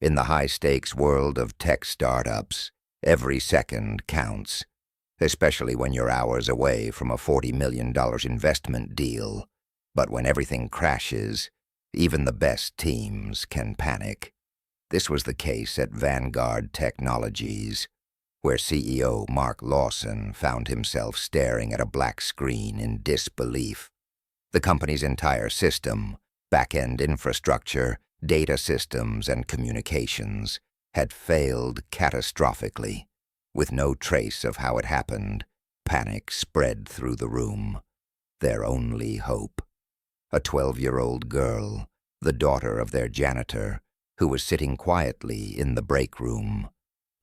In the high-stakes world of tech startups, every second counts, especially when you're hours away from a $40 million investment deal. But when everything crashes, even the best teams can panic. This was the case at Vanguard Technologies, where CEO Mark Lawson found himself staring at a black screen in disbelief. The company's entire system, back-end infrastructure, data systems, and communications had failed catastrophically. With no trace of how it happened, panic spread through the room. Their only hope. A 12-year-old girl, the daughter of their janitor, who was sitting quietly in the break room.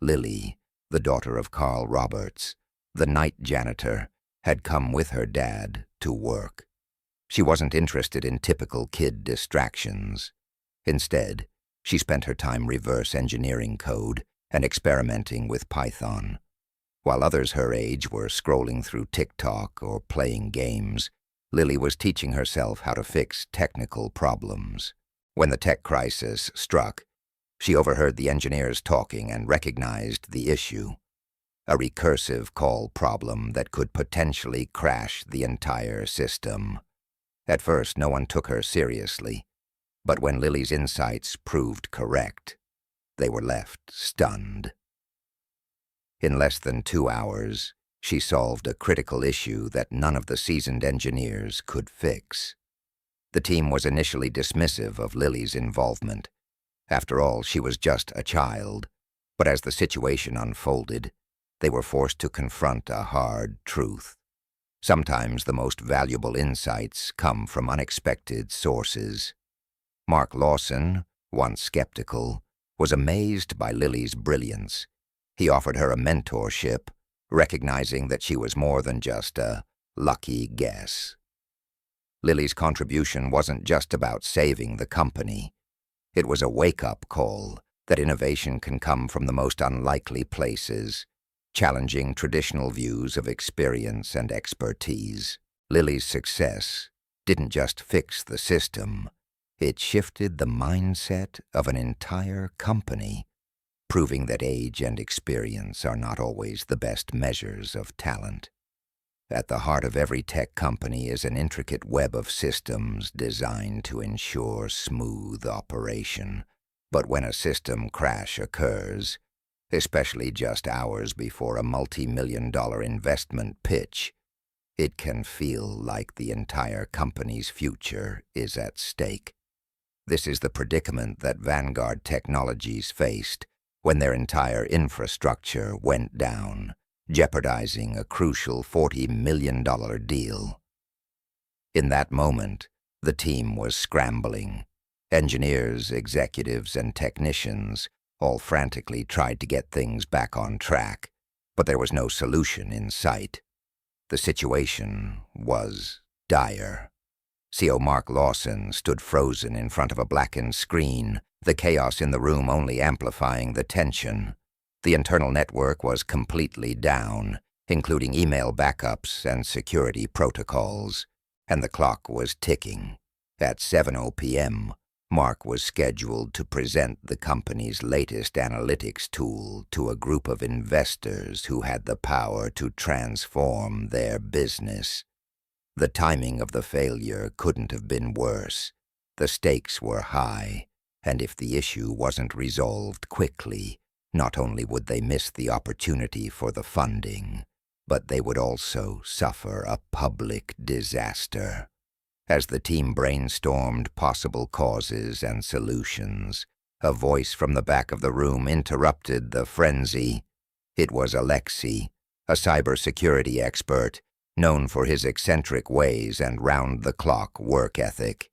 Lily, the daughter of Carl Roberts, the night janitor, had come with her dad to work. She wasn't interested in typical kid distractions. Instead, she spent her time reverse engineering code and experimenting with Python. While others her age were scrolling through TikTok or playing games, Lily was teaching herself how to fix technical problems. When the tech crisis struck, she overheard the engineers talking and recognized the issue. A recursive call problem that could potentially crash the entire system. At first, no one took her seriously, but when Lily's insights proved correct, they were left stunned. In less than 2 hours, she solved a critical issue that none of the seasoned engineers could fix. The team was initially dismissive of Lily's involvement. After all, she was just a child, but as the situation unfolded, they were forced to confront a hard truth. Sometimes the most valuable insights come from unexpected sources. Mark Lawson, once skeptical, was amazed by Lily's brilliance. He offered her a mentorship, recognizing that she was more than just a lucky guess. Lily's contribution wasn't just about saving the company. It was a wake-up call that innovation can come from the most unlikely places, challenging traditional views of experience and expertise. Lily's success didn't just fix the system, it shifted the mindset of an entire company, proving that age and experience are not always the best measures of talent. At the heart of every tech company is an intricate web of systems designed to ensure smooth operation. But when a system crash occurs, especially just hours before a multi-million-dollar investment pitch, it can feel like the entire company's future is at stake. This is the predicament that Vanguard Technologies faced when their entire infrastructure went down, jeopardizing a crucial $40 million deal. In that moment, the team was scrambling. Engineers, executives, and technicians all frantically tried to get things back on track, but there was no solution in sight. The situation was dire. CEO Mark Lawson stood frozen in front of a blackened screen, the chaos in the room only amplifying the tension. The internal network was completely down, including email backups and security protocols, and the clock was ticking. At 7:00 p.m., Mark was scheduled to present the company's latest analytics tool to a group of investors who had the power to transform their business. The timing of the failure couldn't have been worse. The stakes were high, and if the issue wasn't resolved quickly, not only would they miss the opportunity for the funding, but they would also suffer a public disaster. As the team brainstormed possible causes and solutions, a voice from the back of the room interrupted the frenzy. It was Alexei, a cybersecurity expert, known for his eccentric ways and round-the-clock work ethic.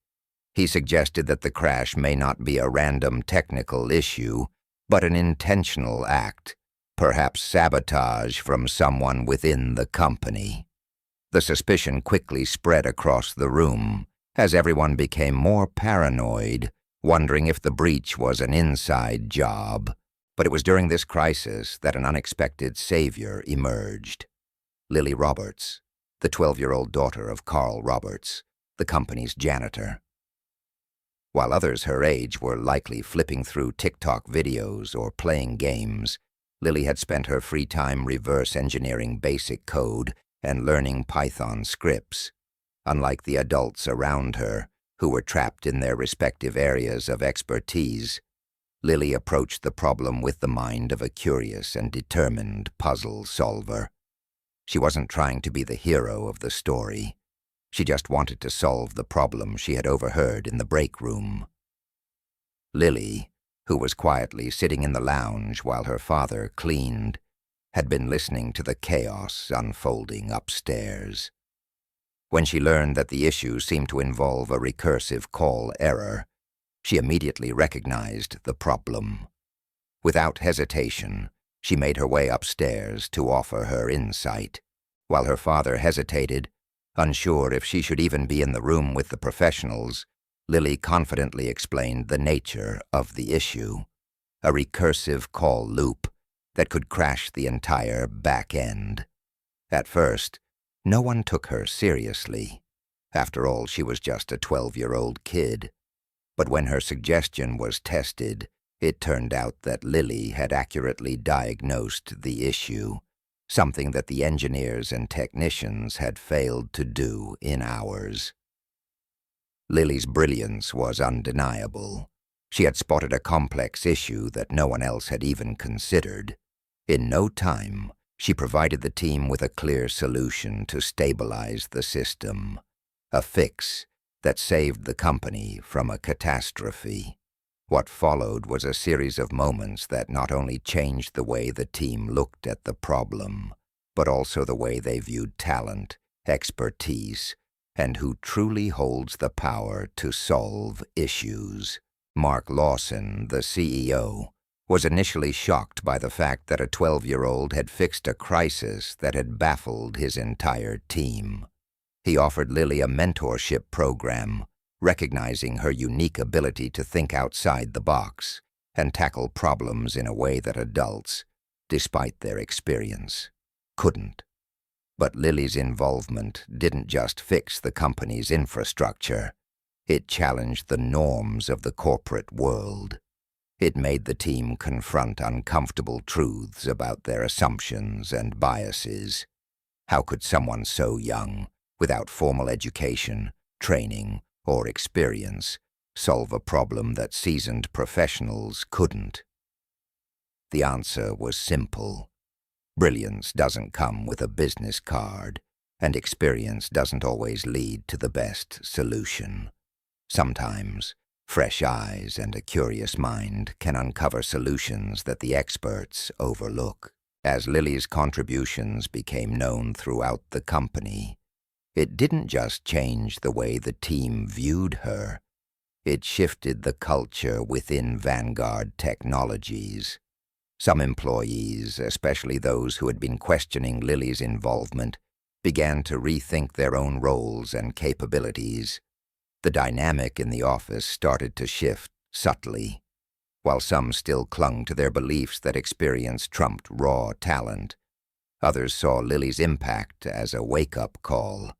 He suggested that the crash may not be a random technical issue, but an intentional act, perhaps sabotage from someone within the company. The suspicion quickly spread across the room as everyone became more paranoid, wondering if the breach was an inside job. But it was during this crisis that an unexpected savior emerged. Lily Roberts, the 12-year-old daughter of Carl Roberts, the company's janitor. While others her age were likely flipping through TikTok videos or playing games, Lily had spent her free time reverse engineering basic code and learning Python scripts. Unlike the adults around her, who were trapped in their respective areas of expertise, Lily approached the problem with the mind of a curious and determined puzzle solver. She wasn't trying to be the hero of the story. She just wanted to solve the problem she had overheard in the break room. Lily, who was quietly sitting in the lounge while her father cleaned, had been listening to the chaos unfolding upstairs. When she learned that the issue seemed to involve a recursive call error, she immediately recognized the problem. Without hesitation, she made her way upstairs to offer her insight. While her father hesitated, unsure if she should even be in the room with the professionals, Lily confidently explained the nature of the issue: a recursive call loop that could crash the entire back end. At first, no one took her seriously. After all, she was just a 12-year-old kid. But when her suggestion was tested, it turned out that Lily had accurately diagnosed the issue, something that the engineers and technicians had failed to do in hours. Lily's brilliance was undeniable. She had spotted a complex issue that no one else had even considered. In no time, she provided the team with a clear solution to stabilize the system, a fix that saved the company from a catastrophe. What followed was a series of moments that not only changed the way the team looked at the problem, but also the way they viewed talent, expertise, and who truly holds the power to solve issues. Mark Lawson, the CEO, was initially shocked by the fact that a 12-year-old had fixed a crisis that had baffled his entire team. He offered Lily a mentorship program, recognizing her unique ability to think outside the box and tackle problems in a way that adults, despite their experience, couldn't. But Lily's involvement didn't just fix the company's infrastructure. It challenged the norms of the corporate world. It made the team confront uncomfortable truths about their assumptions and biases. How could someone so young, without formal education, training, or experience, solve a problem that seasoned professionals couldn't? The answer was simple. Brilliance doesn't come with a business card, and experience doesn't always lead to the best solution. Sometimes, fresh eyes and a curious mind can uncover solutions that the experts overlook. As Lily's contributions became known throughout the company, it didn't just change the way the team viewed her. It shifted the culture within Vanguard Technologies. Some employees, especially those who had been questioning Lily's involvement, began to rethink their own roles and capabilities. The dynamic in the office started to shift subtly. While some still clung to their beliefs that experience trumped raw talent, others saw Lily's impact as a wake-up call,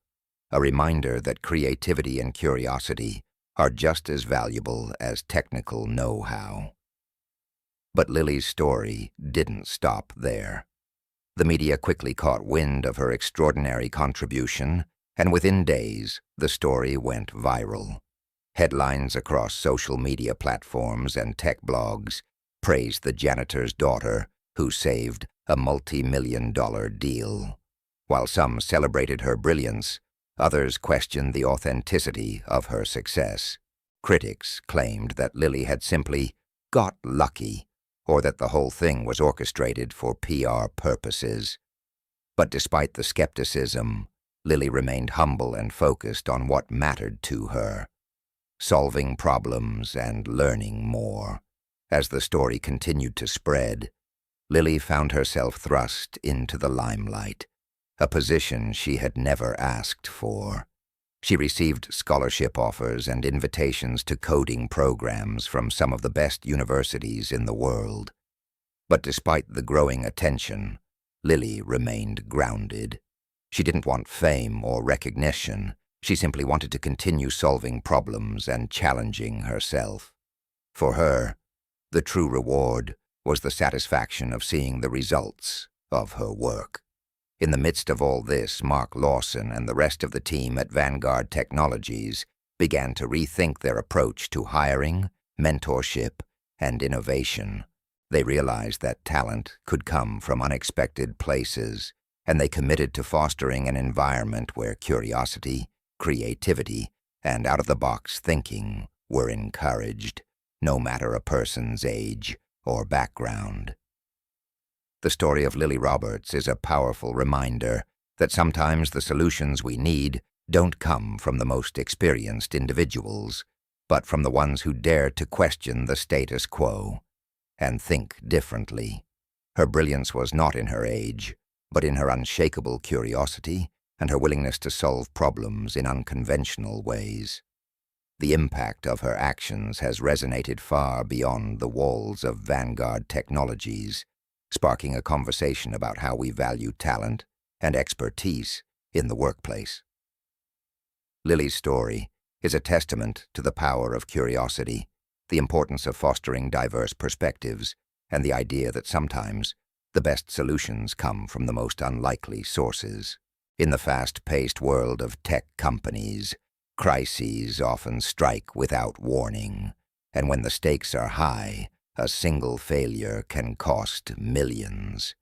a reminder that creativity and curiosity are just as valuable as technical know-how. But Lily's story didn't stop there. The media quickly caught wind of her extraordinary contribution, and within days, the story went viral. Headlines across social media platforms and tech blogs praised the janitor's daughter, who saved a multi-million-dollar deal. While some celebrated her brilliance, others questioned the authenticity of her success. Critics claimed that Lily had simply got lucky, or that the whole thing was orchestrated for PR purposes. But despite the skepticism, Lily remained humble and focused on what mattered to her: solving problems and learning more. As the story continued to spread, Lily found herself thrust into the limelight, a position she had never asked for. She received scholarship offers and invitations to coding programs from some of the best universities in the world. But despite the growing attention, Lily remained grounded. She didn't want fame or recognition. She simply wanted to continue solving problems and challenging herself. For her, the true reward was the satisfaction of seeing the results of her work. In the midst of all this, Mark Lawson and the rest of the team at Vanguard Technologies began to rethink their approach to hiring, mentorship, and innovation. They realized that talent could come from unexpected places, and they committed to fostering an environment where curiosity, creativity, and out-of-the-box thinking were encouraged, no matter a person's age or background. The story of Lily Roberts is a powerful reminder that sometimes the solutions we need don't come from the most experienced individuals, but from the ones who dare to question the status quo and think differently. Her brilliance was not in her age, but in her unshakable curiosity and her willingness to solve problems in unconventional ways. The impact of her actions has resonated far beyond the walls of Vanguard Technologies, sparking a conversation about how we value talent and expertise in the workplace. Lily's story is a testament to the power of curiosity, the importance of fostering diverse perspectives, and the idea that sometimes the best solutions come from the most unlikely sources. In the fast-paced world of tech companies, crises often strike without warning, and when the stakes are high, a single failure can cost millions.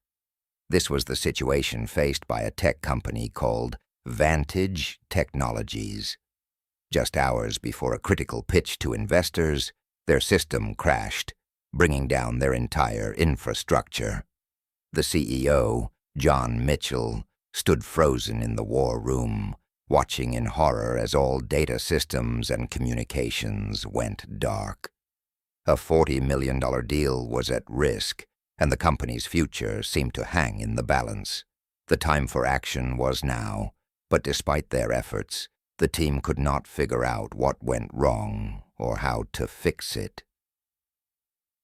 This was the situation faced by a tech company called Vantage Technologies. Just hours before a critical pitch to investors, their system crashed, bringing down their entire infrastructure. The CEO, John Mitchell, stood frozen in the war room, watching in horror as all data systems and communications went dark. A $40 million deal was at risk, and the company's future seemed to hang in the balance. The time for action was now, but despite their efforts, the team could not figure out what went wrong or how to fix it.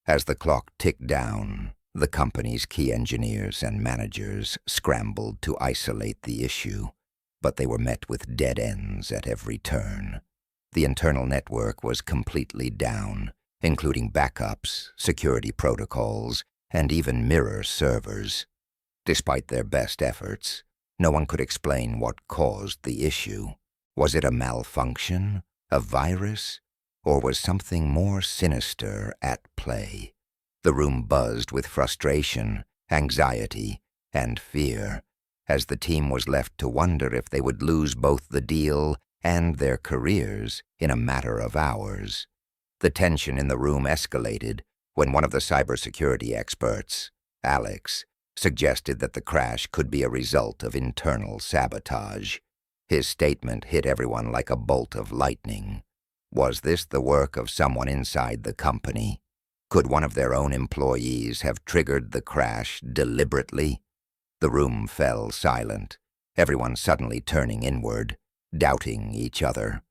As the clock ticked down, the company's key engineers and managers scrambled to isolate the issue, but they were met with dead ends at every turn. The internal network was completely down, including backups, security protocols, and even mirror servers. Despite their best efforts, no one could explain what caused the issue. Was it a malfunction, a virus, or was something more sinister at play? The room buzzed with frustration, anxiety, and fear, as the team was left to wonder if they would lose both the deal and their careers in a matter of hours. The tension in the room escalated when one of the cybersecurity experts, Alex, suggested that the crash could be a result of internal sabotage. His statement hit everyone like a bolt of lightning. Was this the work of someone inside the company? Could one of their own employees have triggered the crash deliberately? The room fell silent, everyone suddenly turning inward, doubting each other.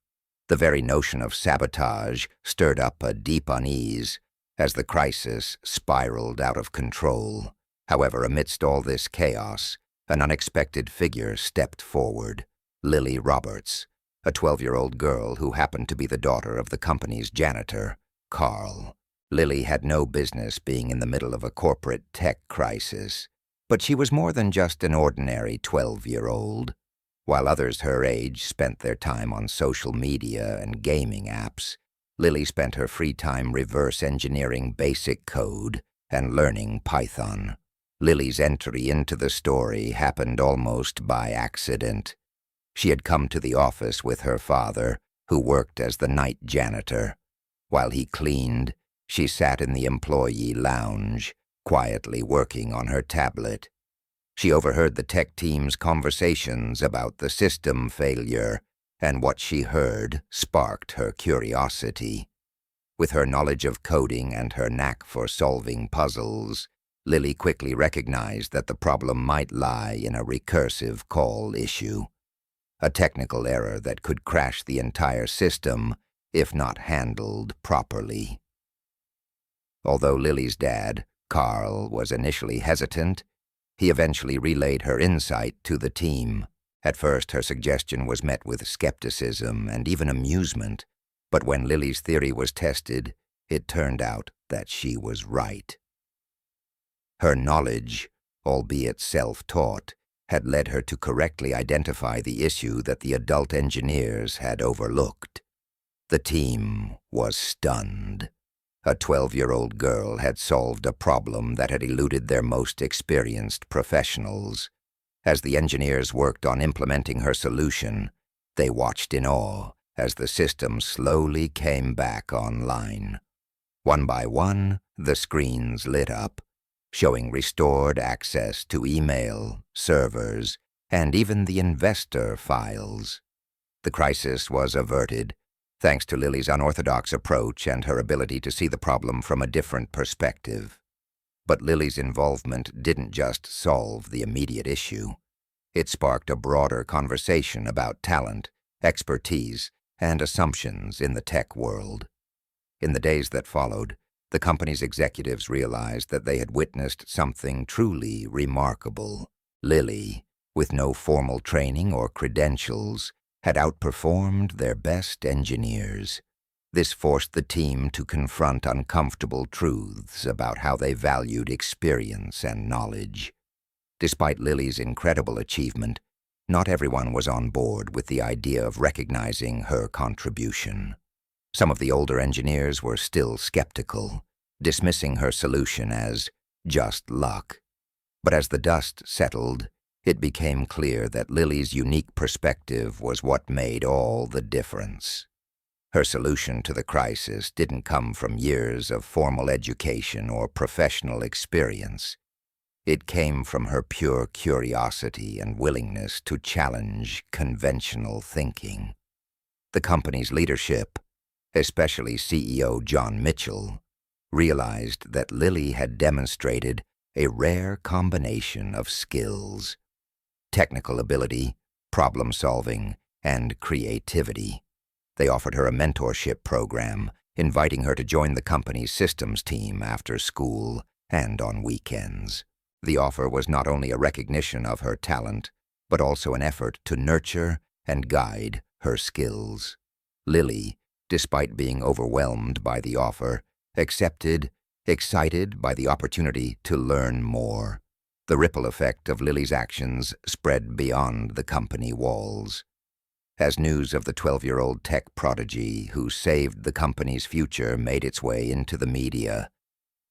The very notion of sabotage stirred up a deep unease as the crisis spiraled out of control. However, amidst all this chaos, an unexpected figure stepped forward. Lily Roberts, a 12-year-old girl who happened to be the daughter of the company's janitor, Carl. Lily had no business being in the middle of a corporate tech crisis, but she was more than just an ordinary 12-year-old. While others her age spent their time on social media and gaming apps, Lily spent her free time reverse engineering basic code and learning Python. Lily's entry into the story happened almost by accident. She had come to the office with her father, who worked as the night janitor. While he cleaned, she sat in the employee lounge, quietly working on her tablet. She overheard the tech team's conversations about the system failure, and what she heard sparked her curiosity. With her knowledge of coding and her knack for solving puzzles, Lily quickly recognized that the problem might lie in a recursive call issue, a technical error that could crash the entire system if not handled properly. Although Lily's dad, Carl, was initially hesitant, he eventually relayed her insight to the team, At first, her suggestion was met with skepticism and even amusement, but when Lily's theory was tested, it turned out that she was right. Her knowledge, albeit self-taught, had led her to correctly identify the issue that the adult engineers had overlooked. The team was stunned. A 12-year-old girl had solved a problem that had eluded their most experienced professionals. As the engineers worked on implementing her solution, they watched in awe as the system slowly came back online. One by one, the screens lit up, showing restored access to email, servers, and even the investor files. The crisis was averted, thanks to Lily's unorthodox approach and her ability to see the problem from a different perspective. But Lily's involvement didn't just solve the immediate issue. It sparked a broader conversation about talent, expertise, and assumptions in the tech world. In the days that followed, the company's executives realized that they had witnessed something truly remarkable. Lily, with no formal training or credentials, had outperformed their best engineers. This forced the team to confront uncomfortable truths about how they valued experience and knowledge. Despite Lily's incredible achievement, not everyone was on board with the idea of recognizing her contribution. Some of the older engineers were still skeptical, dismissing her solution as just luck. But as the dust settled, it became clear that Lily's unique perspective was what made all the difference. Her solution to the crisis didn't come from years of formal education or professional experience. It came from her pure curiosity and willingness to challenge conventional thinking. The company's leadership, especially CEO John Mitchell, realized that Lily had demonstrated a rare combination of skills: technical ability, problem-solving, and creativity. They offered her a mentorship program, inviting her to join the company's systems team after school and on weekends. The offer was not only a recognition of her talent, but also an effort to nurture and guide her skills. Lily, despite being overwhelmed by the offer, accepted, excited by the opportunity to learn more. The ripple effect of Lily's actions spread beyond the company walls. As news of the 12-year-old tech prodigy who saved the company's future made its way into the media,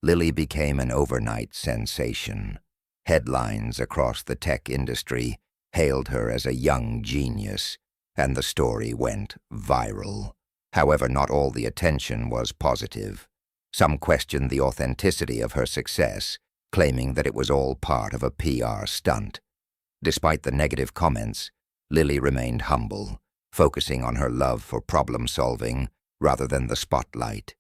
Lily became an overnight sensation. Headlines across the tech industry hailed her as a young genius, and the story went viral. However, not all the attention was positive. Some questioned the authenticity of her success, claiming that it was all part of a PR stunt. Despite the negative comments, Lily remained humble, focusing on her love for problem-solving rather than the spotlight.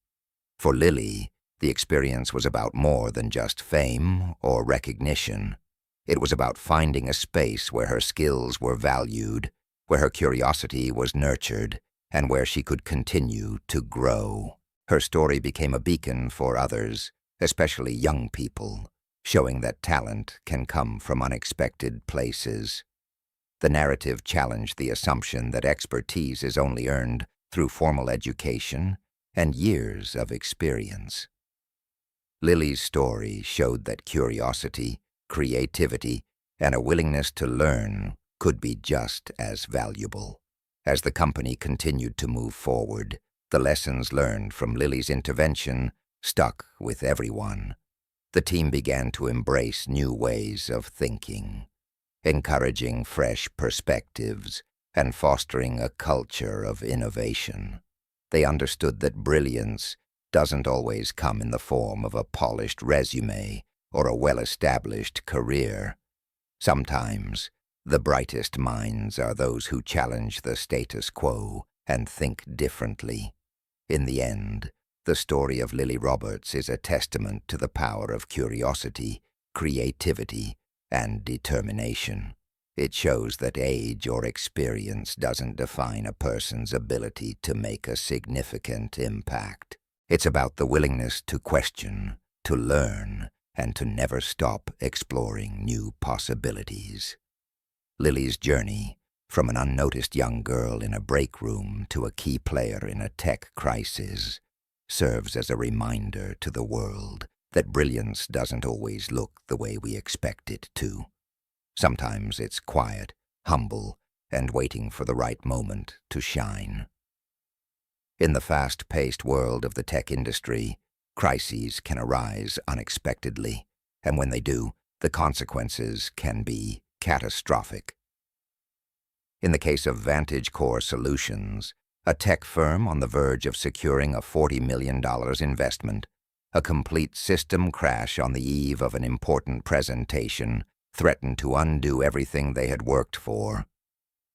For Lily, the experience was about more than just fame or recognition. It was about finding a space where her skills were valued, where her curiosity was nurtured, and where she could continue to grow. Her story became a beacon for others, especially young people, showing that talent can come from unexpected places. The narrative challenged the assumption that expertise is only earned through formal education and years of experience. Lily's story showed that curiosity, creativity, and a willingness to learn could be just as valuable. As the company continued to move forward, the lessons learned from Lily's intervention stuck with everyone. The team began to embrace new ways of thinking, encouraging fresh perspectives and fostering a culture of innovation. They understood that brilliance doesn't always come in the form of a polished resume or a well-established career. Sometimes, the brightest minds are those who challenge the status quo and think differently. In the end, the story of Lily Roberts is a testament to the power of curiosity, creativity, and determination. It shows that age or experience doesn't define a person's ability to make a significant impact. It's about the willingness to question, to learn, and to never stop exploring new possibilities. Lily's journey from an unnoticed young girl in a break room to a key player in a tech crisis, serves as a reminder to the world that brilliance doesn't always look the way we expect it to. Sometimes it's quiet, humble, and waiting for the right moment to shine. In the fast-paced world of the tech industry, crises can arise unexpectedly, and when they do, the consequences can be catastrophic. In the case of Vantage Core Solutions, a tech firm on the verge of securing a $40 million investment, a complete system crash on the eve of an important presentation threatened to undo everything they had worked for.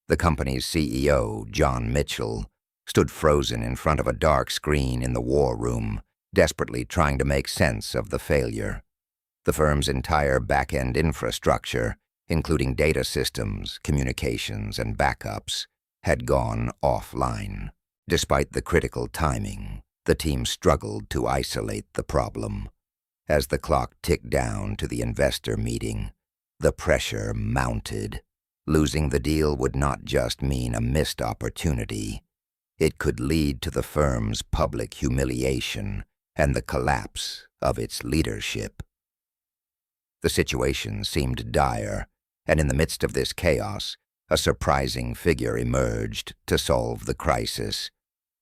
The company's CEO, John Mitchell, stood frozen in front of a dark screen in the war room, desperately trying to make sense of the failure. The firm's entire back-end infrastructure, including data systems, communications, and backups, had gone offline. Despite the critical timing, the team struggled to isolate the problem. As the clock ticked down to the investor meeting, the pressure mounted. Losing the deal would not just mean a missed opportunity. It could lead to the firm's public humiliation and the collapse of its leadership. The situation seemed dire, and in the midst of this chaos, a surprising figure emerged to solve the crisis.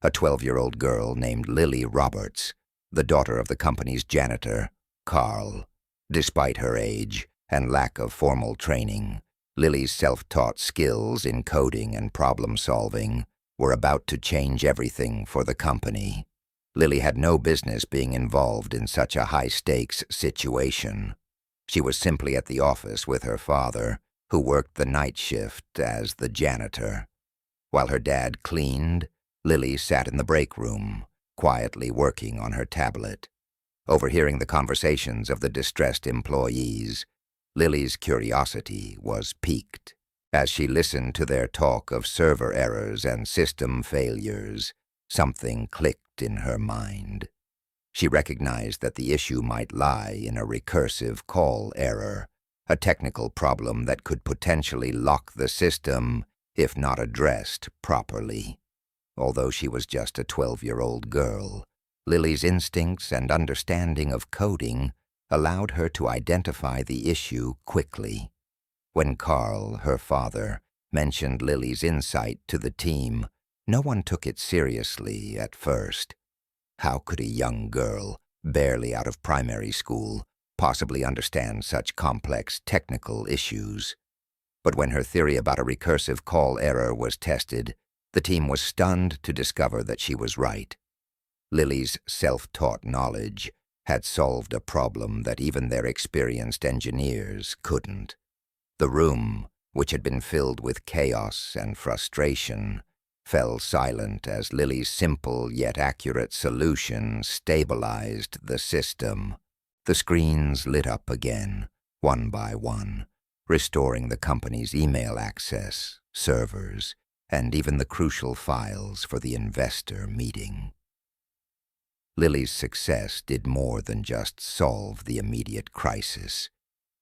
A 12-year-old girl named Lily Roberts, the daughter of the company's janitor, Carl. Despite her age and lack of formal training, Lily's self-taught skills in coding and problem-solving were about to change everything for the company. Lily had no business being involved in such a high-stakes situation. She was simply at the office with her father, who worked the night shift as the janitor. While her dad cleaned, Lily sat in the break room, quietly working on her tablet. Overhearing the conversations of the distressed employees, Lily's curiosity was piqued. As she listened to their talk of server errors and system failures, something clicked in her mind. She recognized that the issue might lie in a recursive call error, a technical problem that could potentially lock the system if not addressed properly. Although she was just a 12-year-old girl, Lily's instincts and understanding of coding allowed her to identify the issue quickly. When Carl, her father, mentioned Lily's insight to the team, no one took it seriously at first. How could a young girl, barely out of primary school, possibly understand such complex technical issues? But when her theory about a recursive call error was tested, the team was stunned to discover that she was right. Lily's self-taught knowledge had solved a problem that even their experienced engineers couldn't. The room, which had been filled with chaos and frustration, fell silent as Lily's simple yet accurate solution stabilized the system. The screens lit up again, one by one, restoring the company's email access, servers, and even the crucial files for the investor meeting. Lily's success did more than just solve the immediate crisis.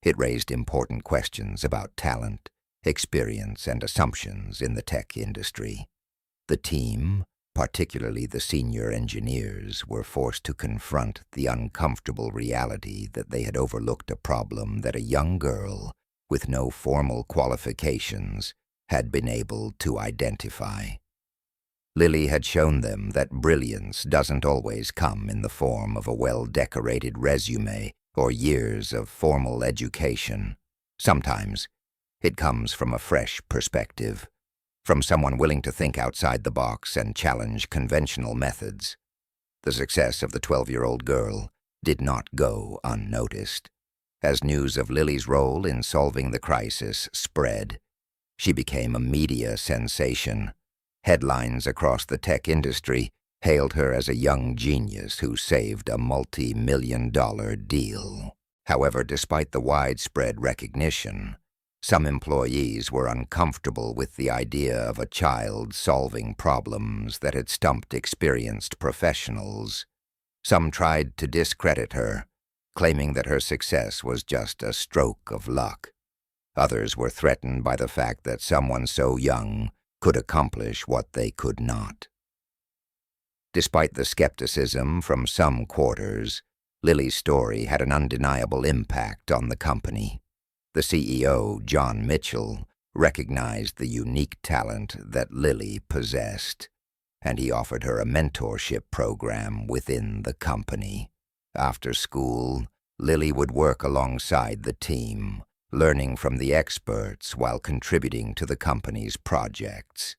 It raised important questions about talent, experience, and assumptions in the tech industry. The team, particularly the senior engineers, were forced to confront the uncomfortable reality that they had overlooked a problem that a young girl, with no formal qualifications, had been able to identify. Lily had shown them that brilliance doesn't always come in the form of a well-decorated resume or years of formal education. Sometimes it comes from a fresh perspective, from someone willing to think outside the box and challenge conventional methods. The success of the 12-year-old girl did not go unnoticed. As news of Lily's role in solving the crisis spread, she became a media sensation. Headlines across the tech industry hailed her as a young genius who saved a multi-million-dollar deal. However, despite the widespread recognition, some employees were uncomfortable with the idea of a child solving problems that had stumped experienced professionals. Some tried to discredit her, claiming that her success was just a stroke of luck. Others were threatened by the fact that someone so young could accomplish what they could not. Despite the skepticism from some quarters, Lily's story had an undeniable impact on the company. The CEO, John Mitchell, recognized the unique talent that Lily possessed, and he offered her a mentorship program within the company. After school, Lily would work alongside the team, learning from the experts while contributing to the company's projects.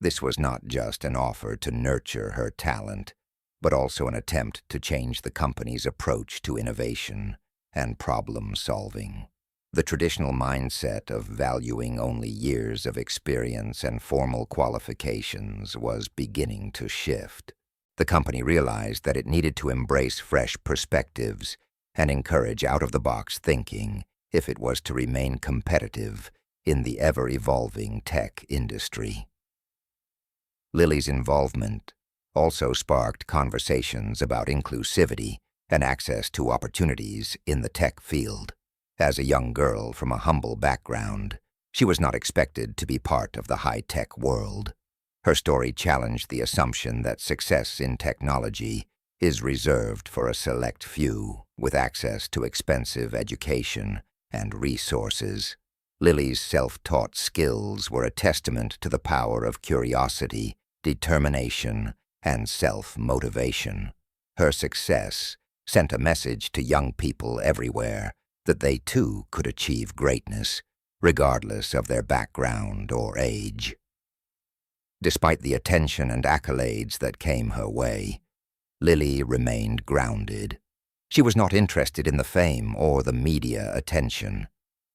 This was not just an offer to nurture her talent, but also an attempt to change the company's approach to innovation and problem-solving. The traditional mindset of valuing only years of experience and formal qualifications was beginning to shift. The company realized that it needed to embrace fresh perspectives and encourage out-of-the-box thinking if it was to remain competitive in the ever-evolving tech industry. Lily's involvement also sparked conversations about inclusivity and access to opportunities in the tech field. As a young girl from a humble background, she was not expected to be part of the high-tech world. Her story challenged the assumption that success in technology is reserved for a select few with access to expensive education and resources. Lily's self-taught skills were a testament to the power of curiosity, determination, and self-motivation. Her success sent a message to young people everywhere that they too could achieve greatness, regardless of their background or age. Despite the attention and accolades that came her way, Lily remained grounded. She was not interested in the fame or the media attention.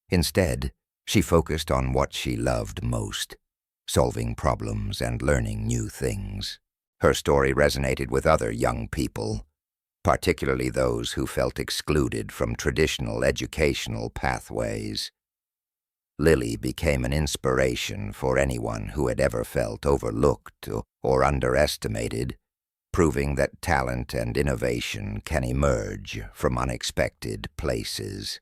Instead, she focused on what she loved most, solving problems and learning new things. Her story resonated with other young people, particularly those who felt excluded from traditional educational pathways. Lily became an inspiration for anyone who had ever felt overlooked or underestimated, proving that talent and innovation can emerge from unexpected places.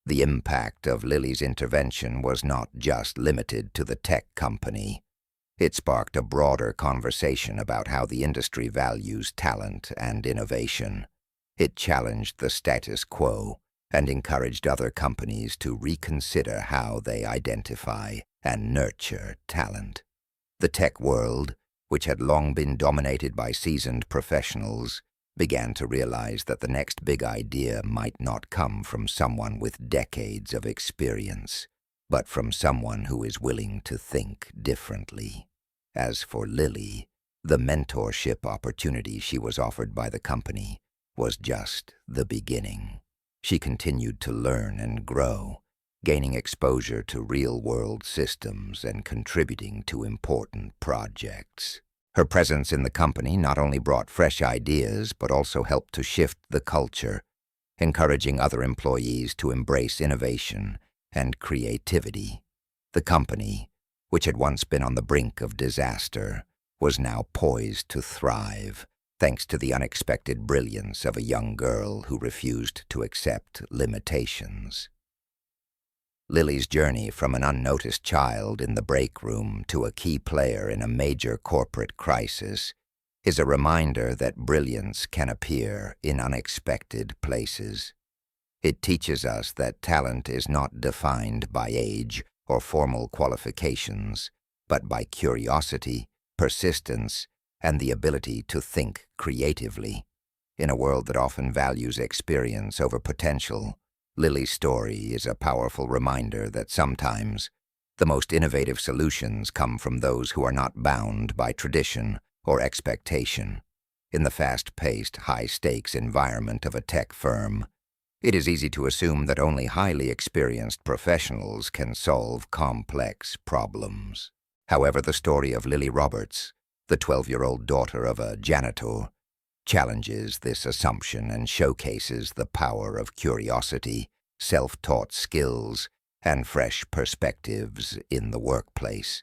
The impact of Lily's intervention was not just limited to the tech company. It sparked a broader conversation about how the industry values talent and innovation. It challenged the status quo and encouraged other companies to reconsider how they identify and nurture talent. The tech world, which had long been dominated by seasoned professionals, began to realize that the next big idea might not come from someone with decades of experience, but from someone who is willing to think differently. As for Lily, the mentorship opportunity she was offered by the company was just the beginning. She continued to learn and grow, gaining exposure to real-world systems and contributing to important projects. Her presence in the company not only brought fresh ideas, but also helped to shift the culture, encouraging other employees to embrace innovation and creativity. The company, which had once been on the brink of disaster, was now poised to thrive, thanks to the unexpected brilliance of a young girl who refused to accept limitations. Lily's journey from an unnoticed child in the break room to a key player in a major corporate crisis is a reminder that brilliance can appear in unexpected places. It teaches us that talent is not defined by age or formal qualifications, but by curiosity, persistence, and the ability to think creatively. In a world that often values experience over potential, Lily's story is a powerful reminder that sometimes the most innovative solutions come from those who are not bound by tradition or expectation. In the fast-paced, high-stakes environment of a tech firm, it is easy to assume that only highly experienced professionals can solve complex problems. However, the story of Lily Roberts, the 12-year-old daughter of a janitor, challenges this assumption and showcases the power of curiosity, self-taught skills, and fresh perspectives in the workplace.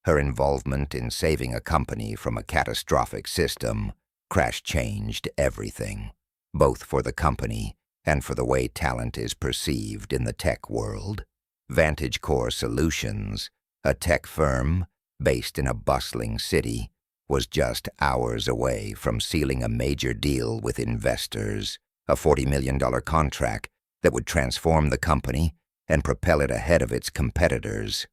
Her involvement in saving a company from a catastrophic system crash-changed everything, both for the company and for the way talent is perceived in the tech world. Vantage Core Solutions, a tech firm based in a bustling city, was just hours away from sealing a major deal with investors, a $40 million contract that would transform the company and propel it ahead of its competitors.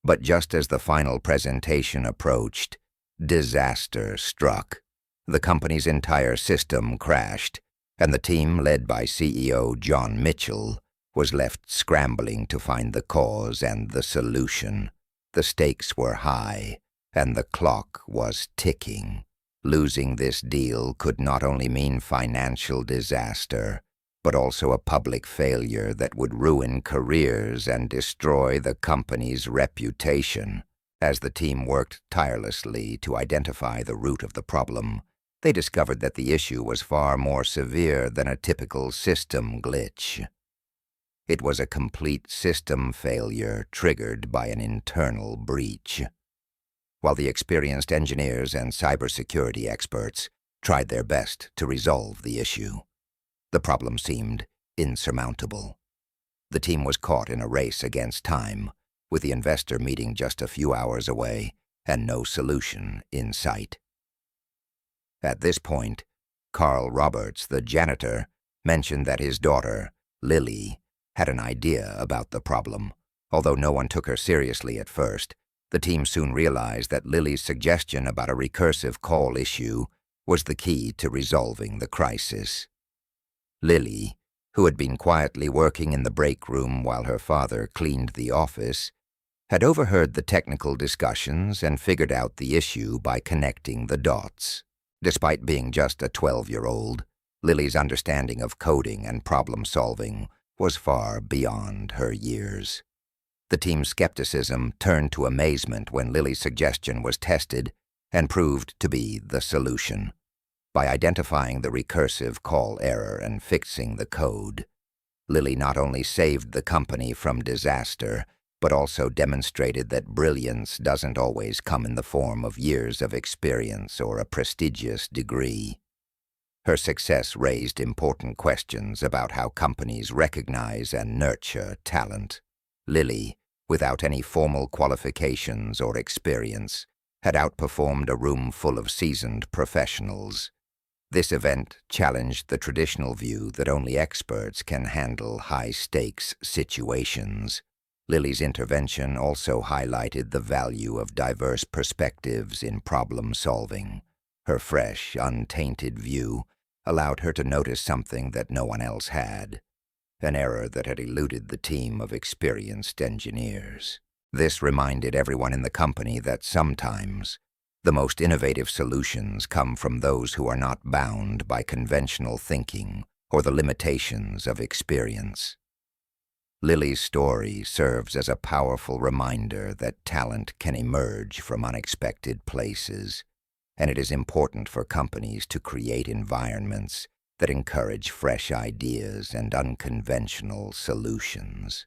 But just as the final presentation approached, disaster struck. The company's entire system crashed, and the team, led by CEO John Mitchell, was left scrambling to find the cause and the solution. The stakes were high, and the clock was ticking. Losing this deal could not only mean financial disaster, but also a public failure that would ruin careers and destroy the company's reputation. As the team worked tirelessly to identify the root of the problem, they discovered that the issue was far more severe than a typical system glitch. It was a complete system failure triggered by an internal breach. While the experienced engineers and cybersecurity experts tried their best to resolve the issue, the problem seemed insurmountable. The team was caught in a race against time, with the investor meeting just a few hours away and no solution in sight. At this point, Carl Roberts, the janitor, mentioned that his daughter, Lily, had an idea about the problem. Although no one took her seriously at first, the team soon realized that Lily's suggestion about a recursive call issue was the key to resolving the crisis. Lily, who had been quietly working in the break room while her father cleaned the office, had overheard the technical discussions and figured out the issue by connecting the dots. Despite being just a 12-year-old, Lily's understanding of coding and problem-solving was far beyond her years. The team's skepticism turned to amazement when Lily's suggestion was tested and proved to be the solution. By identifying the recursive call error and fixing the code, Lily not only saved the company from disaster, but also demonstrated that brilliance doesn't always come in the form of years of experience or a prestigious degree. Her success raised important questions about how companies recognize and nurture talent. Lily, without any formal qualifications or experience, had outperformed a room full of seasoned professionals. This event challenged the traditional view that only experts can handle high-stakes situations. Lily's intervention also highlighted the value of diverse perspectives in problem-solving. Her fresh, untainted view allowed her to notice something that no one else had, an error that had eluded the team of experienced engineers. This reminded everyone in the company that sometimes the most innovative solutions come from those who are not bound by conventional thinking or the limitations of experience. Lily's story serves as a powerful reminder that talent can emerge from unexpected places, and it is important for companies to create environments that encourage fresh ideas and unconventional solutions.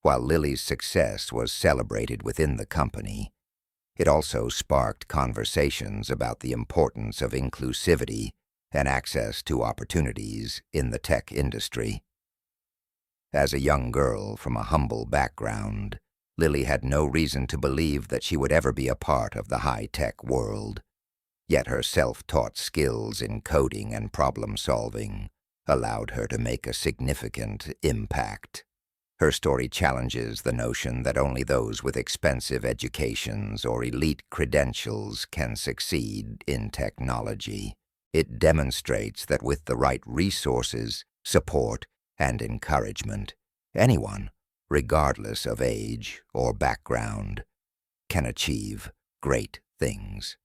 While Lily's success was celebrated within the company, it also sparked conversations about the importance of inclusivity and access to opportunities in the tech industry. As a young girl from a humble background, Lily had no reason to believe that she would ever be a part of the high-tech world. Yet her self-taught skills in coding and problem-solving allowed her to make a significant impact. Her story challenges the notion that only those with expensive educations or elite credentials can succeed in technology. It demonstrates that with the right resources, support, and encouragement, anyone, regardless of age or background, can achieve great things.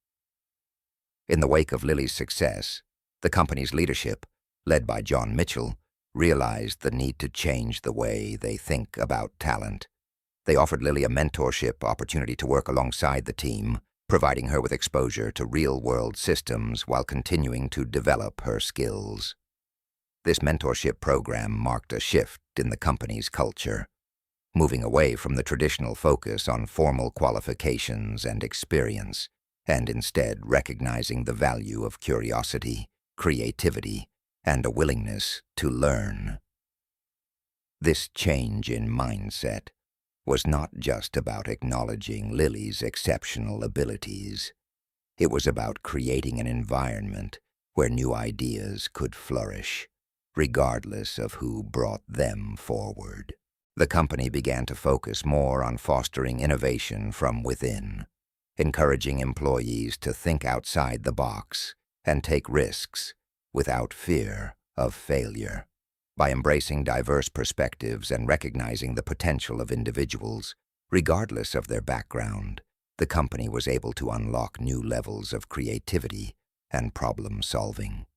In the wake of Lily's success, the company's leadership, led by John Mitchell, realized the need to change the way they think about talent. They offered Lily a mentorship opportunity to work alongside the team, providing her with exposure to real-world systems while continuing to develop her skills. This mentorship program marked a shift in the company's culture, moving away from the traditional focus on formal qualifications and experience, and instead recognizing the value of curiosity, creativity, and a willingness to learn. This change in mindset was not just about acknowledging Lily's exceptional abilities. It was about creating an environment where new ideas could flourish, regardless of who brought them forward. The company began to focus more on fostering innovation from within, encouraging employees to think outside the box and take risks without fear of failure. By embracing diverse perspectives and recognizing the potential of individuals, regardless of their background, the company was able to unlock new levels of creativity and problem-solving.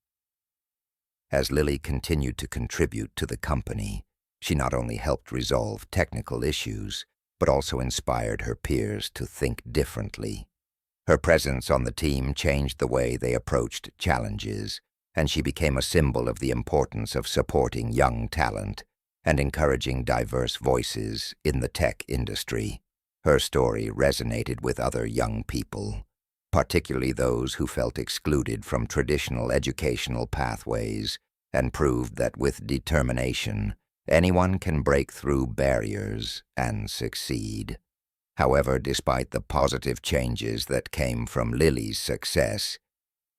As Lily continued to contribute to the company, she not only helped resolve technical issues, but also inspired her peers to think differently. Her presence on the team changed the way they approached challenges, and she became a symbol of the importance of supporting young talent and encouraging diverse voices in the tech industry. Her story resonated with other young people, particularly those who felt excluded from traditional educational pathways, and proved that with determination, anyone can break through barriers and succeed. However, despite the positive changes that came from Lily's success,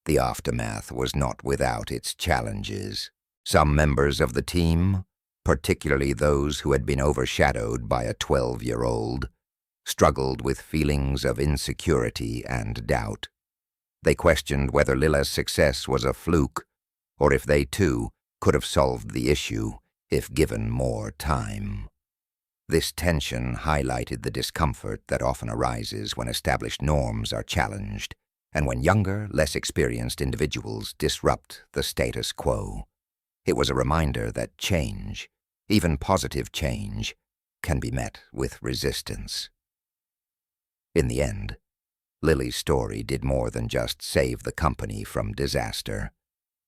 the aftermath was not without its challenges. Some members of the team, particularly those who had been overshadowed by a 12-year-old, struggled with feelings of insecurity and doubt. They questioned whether Lily's success was a fluke, or if they too could have solved the issue if given more time. This tension highlighted the discomfort that often arises when established norms are challenged, and when younger, less experienced individuals disrupt the status quo. It was a reminder that change, even positive change, can be met with resistance. In the end, Lily's story did more than just save the company from disaster.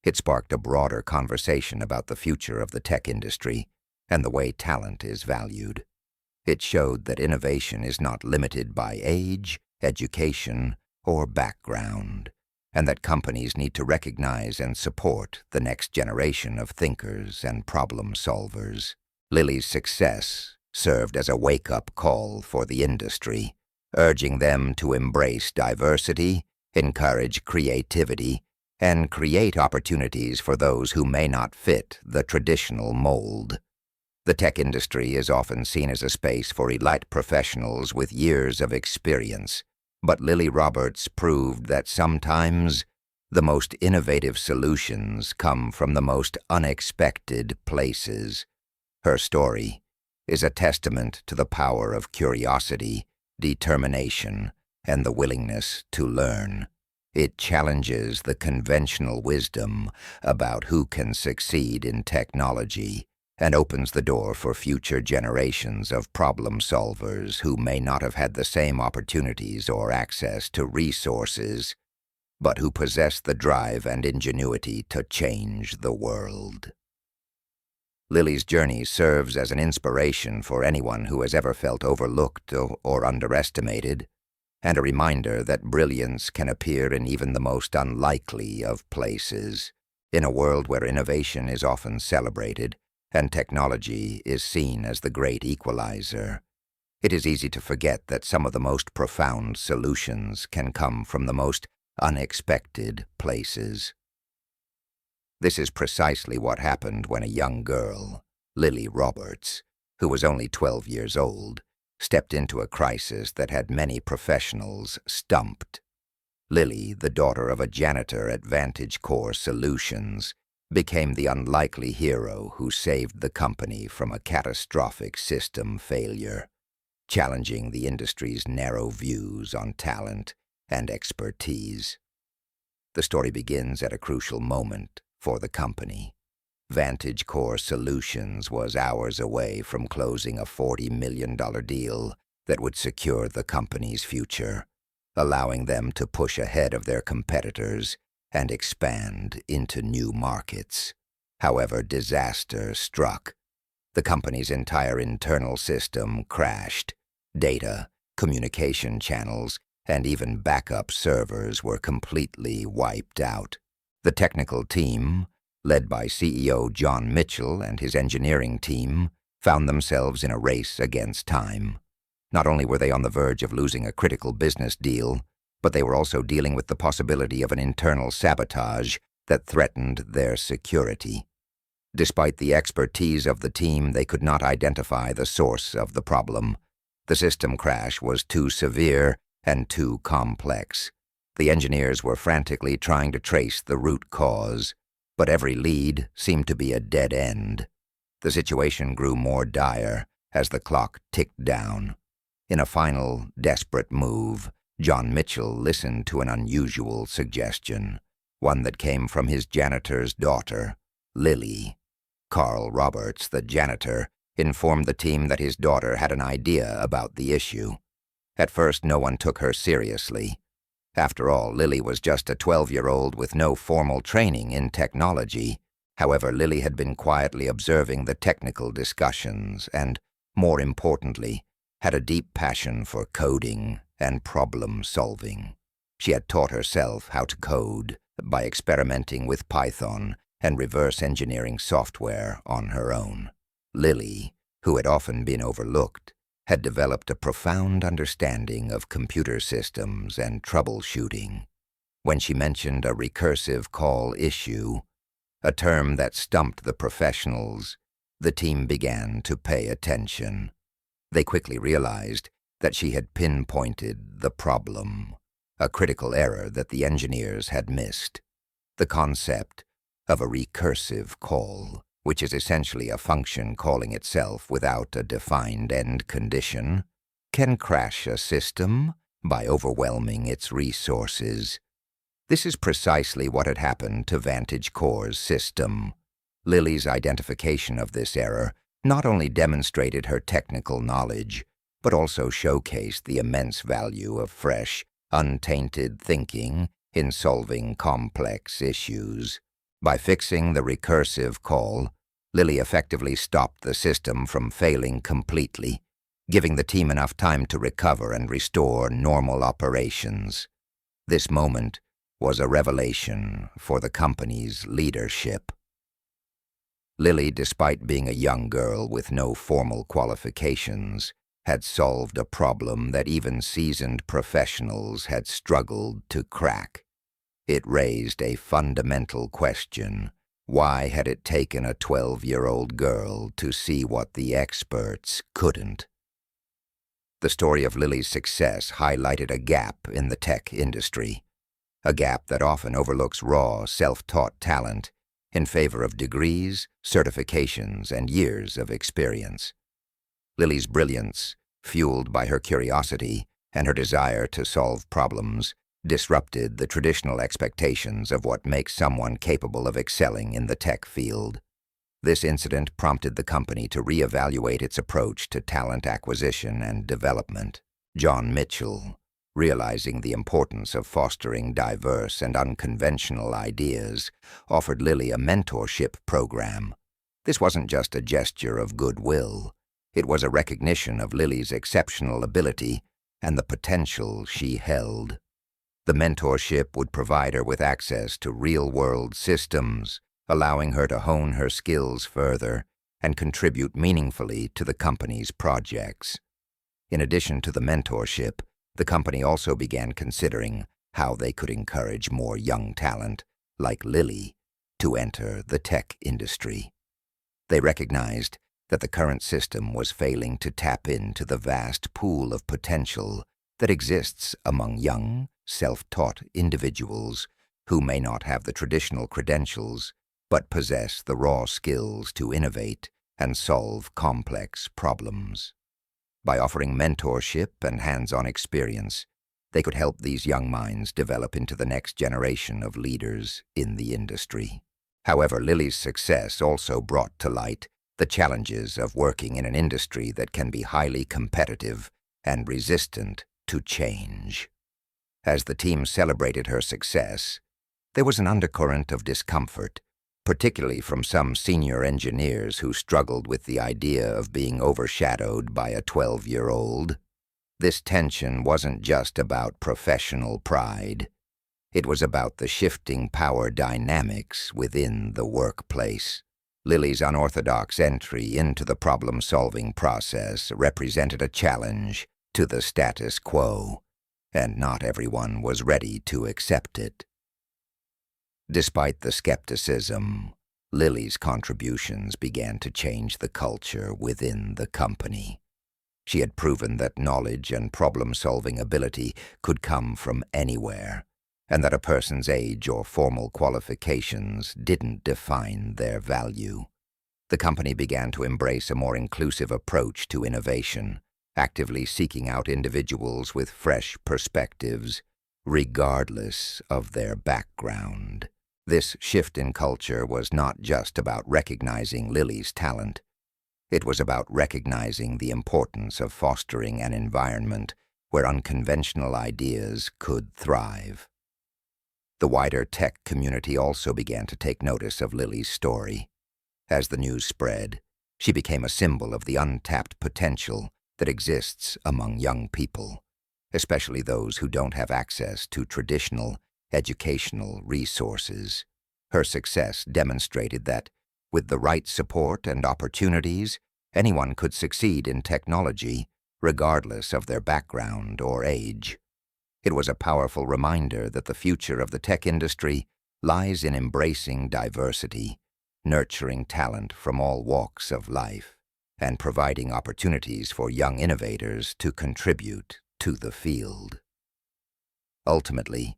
It sparked a broader conversation about the future of the tech industry and the way talent is valued. It showed that innovation is not limited by age, education, or background, and that companies need to recognize and support the next generation of thinkers and problem solvers. Lily's success served as a wake-up call for the industry, urging them to embrace diversity, encourage creativity, and create opportunities for those who may not fit the traditional mold. The tech industry is often seen as a space for elite professionals with years of experience, but Lily Roberts proved that sometimes the most innovative solutions come from the most unexpected places. Her story is a testament to the power of curiosity, determination, and the willingness to learn. It challenges the conventional wisdom about who can succeed in technology and opens the door for future generations of problem solvers who may not have had the same opportunities or access to resources, but who possess the drive and ingenuity to change the world. Lily's journey serves as an inspiration for anyone who has ever felt overlooked or underestimated, and a reminder that brilliance can appear in even the most unlikely of places. In a world where innovation is often celebrated, and technology is seen as the great equalizer, it is easy to forget that some of the most profound solutions can come from the most unexpected places. This is precisely what happened when a young girl, Lily Roberts, who was only 12 years old, stepped into a crisis that had many professionals stumped. Lily, the daughter of a janitor at Vantage Core Solutions, became the unlikely hero who saved the company from a catastrophic system failure, challenging the industry's narrow views on talent and expertise. The story begins at a crucial moment for the company. Vantage Core Solutions was hours away from closing a $40 million deal that would secure the company's future, allowing them to push ahead of their competitors and expand into new markets. However, disaster struck. The company's entire internal system crashed. Data, communication channels, and even backup servers were completely wiped out. The technical team, led by CEO John Mitchell and his engineering team, found themselves in a race against time. Not only were they on the verge of losing a critical business deal, but they were also dealing with the possibility of an internal sabotage that threatened their security. Despite the expertise of the team, they could not identify the source of the problem. The system crash was too severe and too complex. The engineers were frantically trying to trace the root cause, but every lead seemed to be a dead end. The situation grew more dire as the clock ticked down. In a final, desperate move, John Mitchell listened to an unusual suggestion, one that came from his janitor's daughter, Lily. Carl Roberts, the janitor, informed the team that his daughter had an idea about the issue. At first, no one took her seriously. After all, Lily was just a 12-year-old with no formal training in technology. However, Lily had been quietly observing the technical discussions and, more importantly, had a deep passion for coding and problem-solving. She had taught herself how to code by experimenting with Python and reverse engineering software on her own. Lily, who had often been overlooked, had developed a profound understanding of computer systems and troubleshooting. When she mentioned a recursive call issue, a term that stumped the professionals, the team began to pay attention. They quickly realized that she had pinpointed the problem, a critical error that the engineers had missed. The concept of a recursive call, which is essentially a function calling itself without a defined end condition, can crash a system by overwhelming its resources. This is precisely what had happened to VantageCore's system. Lily's identification of this error not only demonstrated her technical knowledge, but also showcased the immense value of fresh, untainted thinking in solving complex issues. By fixing the recursive call, Lily effectively stopped the system from failing completely, giving the team enough time to recover and restore normal operations. This moment was a revelation for the company's leadership. Lily, despite being a young girl with no formal qualifications, had solved a problem that even seasoned professionals had struggled to crack. It raised a fundamental question. Why had it taken a 12-year-old girl to see what the experts couldn't? The story of Lily's success highlighted a gap in the tech industry, a gap that often overlooks raw, self-taught talent in favor of degrees, certifications, and years of experience. Lily's brilliance, fueled by her curiosity and her desire to solve problems, disrupted the traditional expectations of what makes someone capable of excelling in the tech field. This incident prompted the company to reevaluate its approach to talent acquisition and development. John Mitchell, realizing the importance of fostering diverse and unconventional ideas, offered Lily a mentorship program. This wasn't just a gesture of goodwill. It was a recognition of Lily's exceptional ability and the potential she held. The mentorship would provide her with access to real-world systems, allowing her to hone her skills further and contribute meaningfully to the company's projects. In addition to the mentorship, the company also began considering how they could encourage more young talent, like Lily, to enter the tech industry. They recognized that the current system was failing to tap into the vast pool of potential that exists among young, self-taught individuals who may not have the traditional credentials but possess the raw skills to innovate and solve complex problems. By offering mentorship and hands-on experience, they could help these young minds develop into the next generation of leaders in the industry. However, Lily's success also brought to light the challenges of working in an industry that can be highly competitive and resistant to change. As the team celebrated her success, there was an undercurrent of discomfort, particularly from some senior engineers who struggled with the idea of being overshadowed by a 12-year-old. This tension wasn't just about professional pride. It was about the shifting power dynamics within the workplace. Lily's unorthodox entry into the problem-solving process represented a challenge to the status quo, and not everyone was ready to accept it. Despite the skepticism, Lily's contributions began to change the culture within the company. She had proven that knowledge and problem-solving ability could come from anywhere, and that a person's age or formal qualifications didn't define their value. The company began to embrace a more inclusive approach to innovation, actively seeking out individuals with fresh perspectives, regardless of their background. This shift in culture was not just about recognizing Lily's talent. It was about recognizing the importance of fostering an environment where unconventional ideas could thrive. The wider tech community also began to take notice of Lily's story. As the news spread, she became a symbol of the untapped potential that exists among young people, especially those who don't have access to traditional educational resources. Her success demonstrated that, with the right support and opportunities, anyone could succeed in technology, regardless of their background or age. It was a powerful reminder that the future of the tech industry lies in embracing diversity, nurturing talent from all walks of life, and providing opportunities for young innovators to contribute to the field. Ultimately,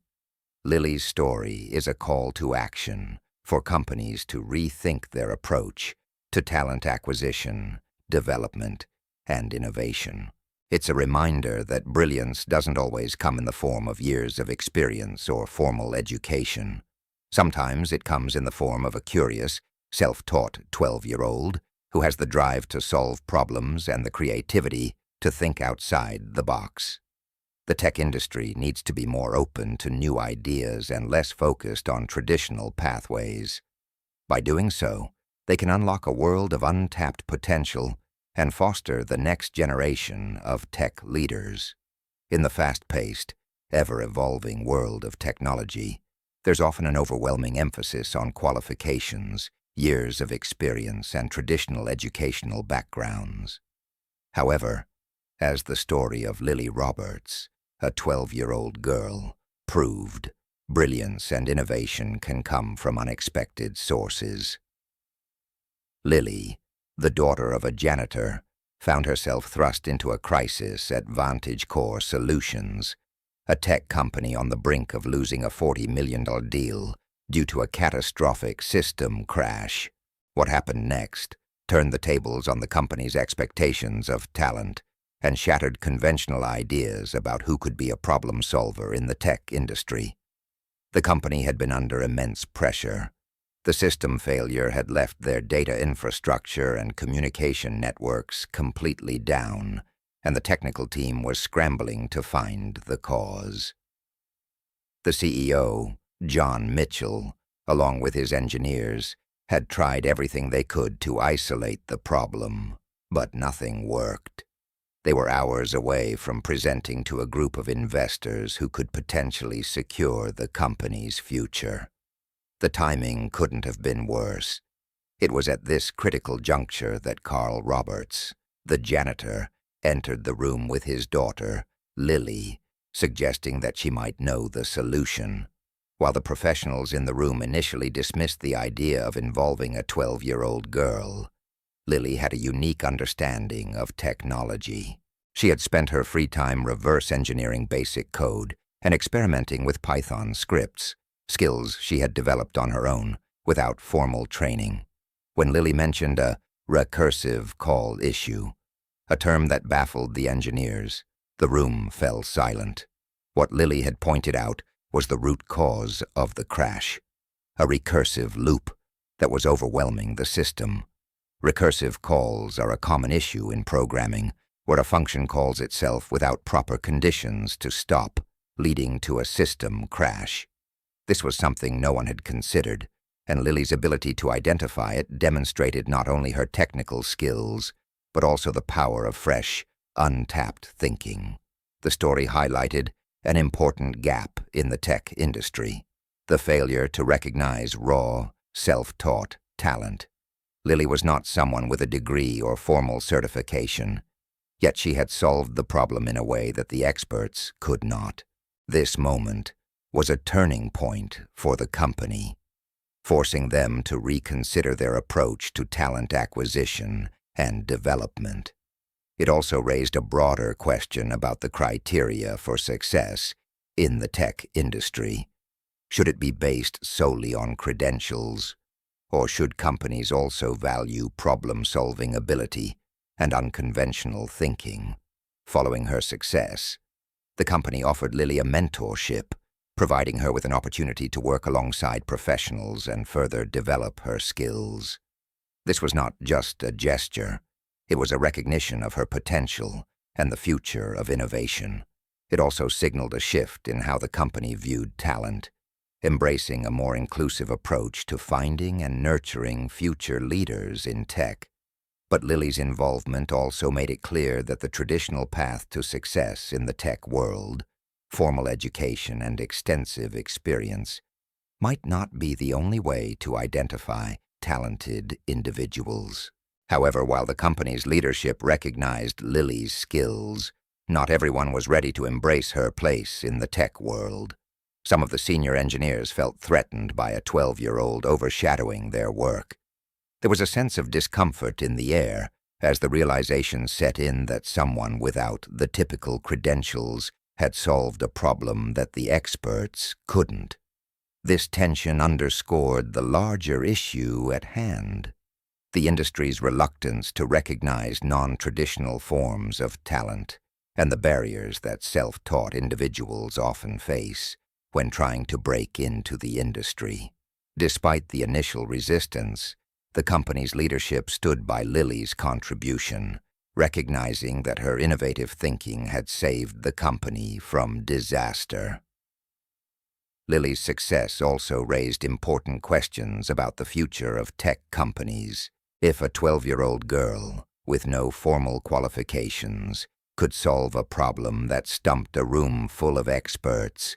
Lily's story is a call to action for companies to rethink their approach to talent acquisition, development, and innovation. It's a reminder that brilliance doesn't always come in the form of years of experience or formal education. Sometimes it comes in the form of a curious, self-taught 12-year-old who has the drive to solve problems and the creativity to think outside the box. The tech industry needs to be more open to new ideas and less focused on traditional pathways. By doing so, they can unlock a world of untapped potential and foster the next generation of tech leaders. In the fast-paced, ever-evolving world of technology, there's often an overwhelming emphasis on qualifications, years of experience, and traditional educational backgrounds. However, as the story of Lily Roberts, a 12-year-old girl, proved, brilliance and innovation can come from unexpected sources. Lily, the daughter of a janitor, found herself thrust into a crisis at Vantage Core Solutions, a tech company on the brink of losing a $40 million deal due to a catastrophic system crash. What happened next turned the tables on the company's expectations of talent and shattered conventional ideas about who could be a problem solver in the tech industry. The company had been under immense pressure. The system failure had left their data infrastructure and communication networks completely down, and the technical team was scrambling to find the cause. The CEO, John Mitchell, along with his engineers, had tried everything they could to isolate the problem, but nothing worked. They were hours away from presenting to a group of investors who could potentially secure the company's future. The timing couldn't have been worse. It was at this critical juncture that Carl Roberts, the janitor, entered the room with his daughter, Lily, suggesting that she might know the solution. While the professionals in the room initially dismissed the idea of involving a 12-year-old girl, Lily had a unique understanding of technology. She had spent her free time reverse engineering basic code and experimenting with Python scripts, skills she had developed on her own without formal training. When Lily mentioned a recursive call issue, a term that baffled the engineers, the room fell silent. What Lily had pointed out was the root cause of the crash, a recursive loop that was overwhelming the system. Recursive calls are a common issue in programming, where a function calls itself without proper conditions to stop, leading to a system crash. This was something no one had considered, and Lily's ability to identify it demonstrated not only her technical skills, but also the power of fresh, untapped thinking. The story highlighted an important gap in the tech industry: the failure to recognize raw, self-taught talent. Lily was not someone with a degree or formal certification, yet she had solved the problem in a way that the experts could not. This moment was a turning point for the company, forcing them to reconsider their approach to talent acquisition and development. It also raised a broader question about the criteria for success in the tech industry. Should it be based solely on credentials, or should companies also value problem-solving ability and unconventional thinking? Following her success, the company offered Lily a mentorship, providing her with an opportunity to work alongside professionals and further develop her skills. This was not just a gesture. It was a recognition of her potential and the future of innovation. It also signaled a shift in how the company viewed talent, embracing a more inclusive approach to finding and nurturing future leaders in tech. But Lily's involvement also made it clear that the traditional path to success in the tech world, formal education and extensive experience, might not be the only way to identify talented individuals. However, while the company's leadership recognized Lily's skills, not everyone was ready to embrace her place in the tech world. Some of the senior engineers felt threatened by a 12-year-old overshadowing their work. There was a sense of discomfort in the air as the realization set in that someone without the typical credentials had solved a problem that the experts couldn't. This tension underscored the larger issue at hand: the industry's reluctance to recognize non-traditional forms of talent and the barriers that self-taught individuals often face when trying to break into the industry. Despite the initial resistance, the company's leadership stood by Lily's contribution, recognizing that her innovative thinking had saved the company from disaster. Lily's success also raised important questions about the future of tech companies. If a 12-year-old girl, with no formal qualifications, could solve a problem that stumped a room full of experts,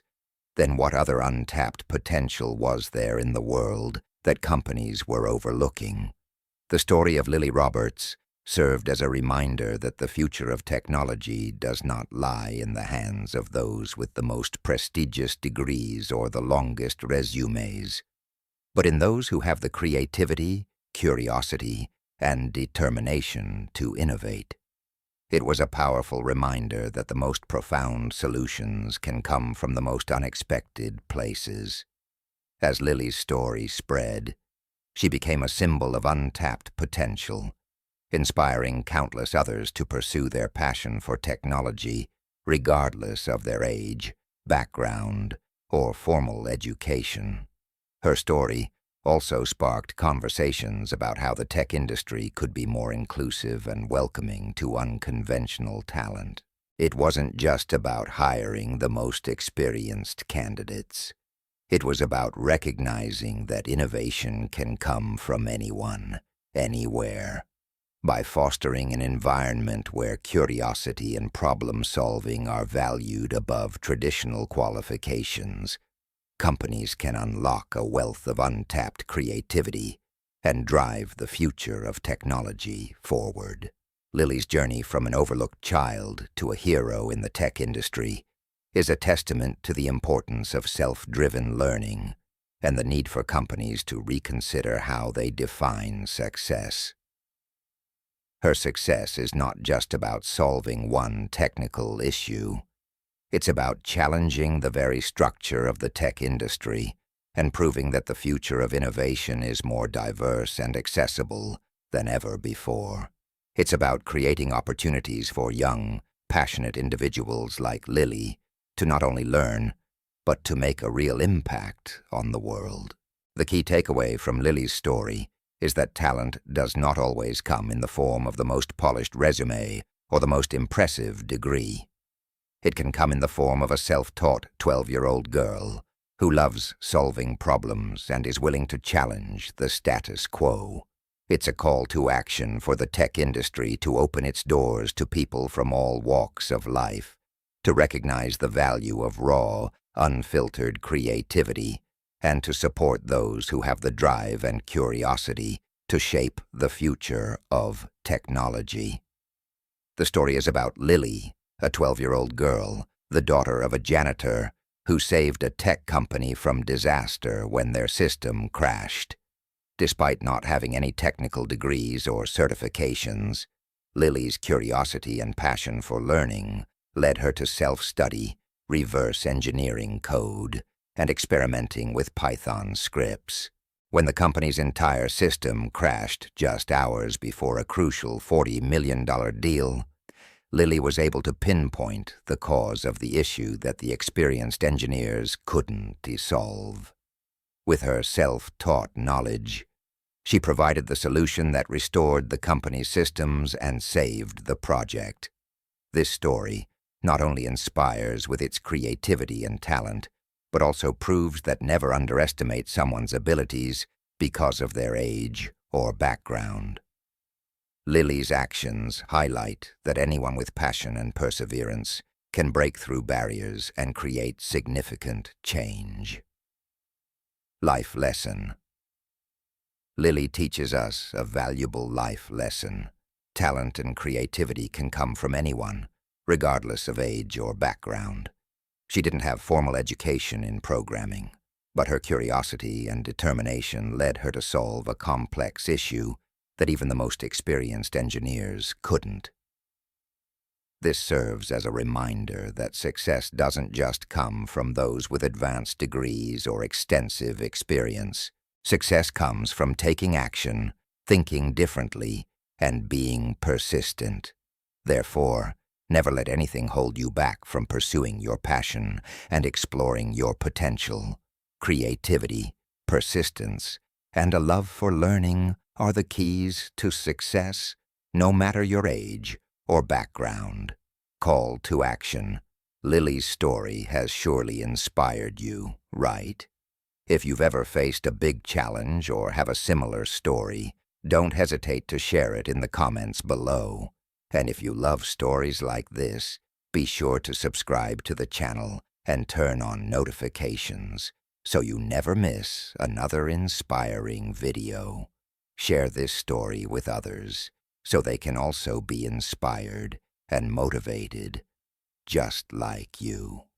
then what other untapped potential was there in the world that companies were overlooking? The story of Lily Roberts served as a reminder that the future of technology does not lie in the hands of those with the most prestigious degrees or the longest resumes, but in those who have the creativity, curiosity, and determination to innovate. It was a powerful reminder that the most profound solutions can come from the most unexpected places. As Lily's story spread, she became a symbol of untapped potential, inspiring countless others to pursue their passion for technology, regardless of their age, background, or formal education. Her story also sparked conversations about how the tech industry could be more inclusive and welcoming to unconventional talent. It wasn't just about hiring the most experienced candidates. It was about recognizing that innovation can come from anyone, anywhere. By fostering an environment where curiosity and problem-solving are valued above traditional qualifications, companies can unlock a wealth of untapped creativity and drive the future of technology forward. Lily's journey from an overlooked child to a hero in the tech industry is a testament to the importance of self-driven learning and the need for companies to reconsider how they define success. Her success is not just about solving one technical issue. It's about challenging the very structure of the tech industry and proving that the future of innovation is more diverse and accessible than ever before. It's about creating opportunities for young, passionate individuals like Lily to not only learn, but to make a real impact on the world. The key takeaway from Lily's story is that talent does not always come in the form of the most polished resume or the most impressive degree. It can come in the form of a self-taught 12-year-old girl who loves solving problems and is willing to challenge the status quo. It's a call to action for the tech industry to open its doors to people from all walks of life, to recognize the value of raw, unfiltered creativity, and to support those who have the drive and curiosity to shape the future of technology. The story is about Lily, a 12-year-old girl, the daughter of a janitor, who saved a tech company from disaster when their system crashed. Despite not having any technical degrees or certifications, Lily's curiosity and passion for learning led her to self-study, reverse engineering code, and experimenting with Python scripts. When the company's entire system crashed just hours before a crucial $40 million deal, Lily was able to pinpoint the cause of the issue that the experienced engineers couldn't solve. With her self-taught knowledge, she provided the solution that restored the company's systems and saved the project. This story not only inspires with its creativity and talent, but also proves that never underestimate someone's abilities because of their age or background. Lily's actions highlight that anyone with passion and perseverance can break through barriers and create significant change. Life lesson. Lily teaches us a valuable life lesson. Talent and creativity can come from anyone, regardless of age or background. She didn't have formal education in programming, but her curiosity and determination led her to solve a complex issue that even the most experienced engineers couldn't. This serves as a reminder that success doesn't just come from those with advanced degrees or extensive experience. Success comes from taking action, thinking differently, and being persistent. Therefore, never let anything hold you back from pursuing your passion and exploring your potential. Creativity, persistence, and a love for learning are the keys to success, no matter your age or background. Call to action. Lily's story has surely inspired you, right? If you've ever faced a big challenge or have a similar story, don't hesitate to share it in the comments below. And if you love stories like this, be sure to subscribe to the channel and turn on notifications so you never miss another inspiring video. Share this story with others so they can also be inspired and motivated just like you.